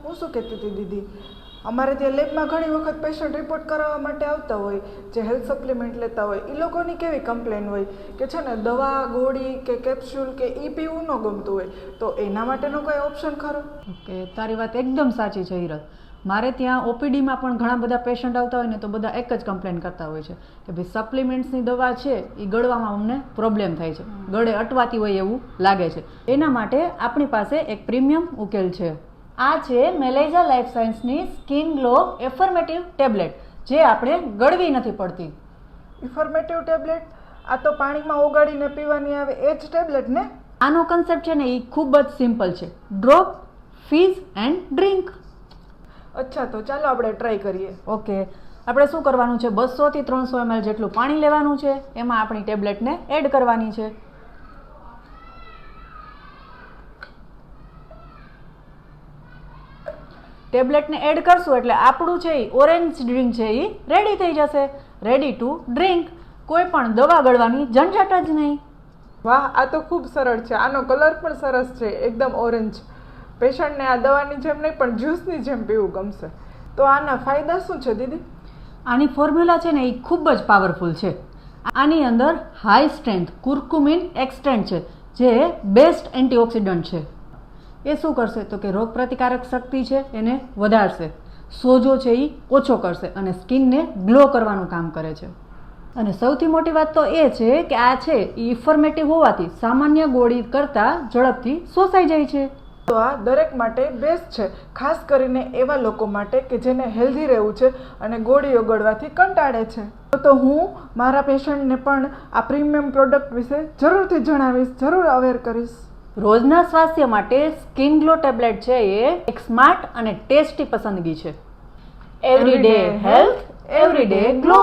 હું શું કહેતી હતી દીદી, અમારે ત્યાં લેબમાં ઘણી વખત પેશન્ટ રિપોર્ટ કરાવવા માટે આવતા હોય, જે હેલ્થ સપ્લિમેન્ટ લેતા હોય, એ લોકોની કેવી કમ્પ્લેન હોય કે છે ને દવા ગોળી કે કેપ્સ્યુલ કે એ પીવું ન ગમતું હોય, તો એના માટેનો કોઈ ઓપ્શન ખરો? ઓકે, તારી વાત એકદમ સાચી છે હિરલ. મારે ત્યાં ઓપીડીમાં પણ ઘણા બધા પેશન્ટ આવતા હોય ને તો બધા એક જ કમ્પ્લેન કરતા હોય છે કે ભાઈ સપ્લિમેન્ટ્સની દવા છે એ ગળવામાં અમને પ્રોબ્લેમ થાય છે, ગળે અટવાતી હોય એવું લાગે છે. એના માટે આપણી પાસે એક પ્રીમિયમ ઉકેલ છે. આ છે મેલેઝા લાઈફ સાયન્સની સ્કિન ગ્લો એફર્મેટિવ ટેબ્લેટ, જે આપણે ગળવી નથી પડતી. Informative tablet? આ તો પાણીમાં ઓગાળીને પીવાની આવે એ જ ટેબ્લેટ ને? આનો કન્સેપ્ટ છે ને એ ખૂબ જ સિમ્પલ છે, ડ્રોપ, ફીઝ એન્ડ ડ્રિંક. અચ્છા, તો ચાલો આપણે ટ્રાય કરીએ. ઓકે, આપણે શું કરવાનું છે, 200 થી 300 ml જેટલું પાણી લેવાનું છે, એમાં આપણી ટેબ્લેટને એડ કરવાની છે. ટેબ્લેટને એડ કરશું એટલે આપણું છે એ ઓરેન્જ ડ્રિંક છે એ રેડી થઈ જશે. Ready to drink. કોઈ પણ દવા ગળવાની ઝંઝટ જ નહીં. વાહ, આ તો ખૂબ સરળ છે. આનો કલર પણ સરસ છે, એકદમ ઓરેન્જ. પેશન્ટને આ દવાની જેમ નહીં પણ જ્યુસની જેમ પીવું ગમશે. તો આના ફાયદા શું છે દીદી? આની ફોર્મ્યુલા છે ને એ ખૂબ જ પાવરફુલ છે. આની અંદર હાઈ સ્ટ્રેન્થ કુર્કુમિન એક્સટ્રેન્ટ છે, જે બેસ્ટ એન્ટીઓક્સિડન્ટ છે. એ શું કરશે તો કે રોગ પ્રતિકારક શક્તિ છે એને વધારશે, સોજો છે એ ઓછો કરશે અને સ્કિનને ગ્લો કરવાનું કામ કરે છે. અને સૌથી મોટી વાત તો એ છે કે આ છે એ ઇન્ફોર્મેટિવ હોવાથી સામાન્ય ગોળી કરતાં ઝડપથી શોષાઈ જાય છે. તો આ દરેક માટે બેસ્ટ છે, ખાસ કરીને એવા લોકો માટે કે જેને હેલ્ધી રહેવું છે અને ગોળીઓ ગળવાથી કંટાળે છે. તો હું મારા પેશન્ટને પણ આ પ્રીમિયમ પ્રોડક્ટ વિશે જરૂરથી જણાવીશ, જરૂર અવેર કરીશ. રોજના સ્વાસ્થ્ય માટે સ્કિન ગ્લો ટેબ્લેટ છે એ એક સ્માર્ટ અને ટેસ્ટી પસંદગી છે. Every day health, every day glow.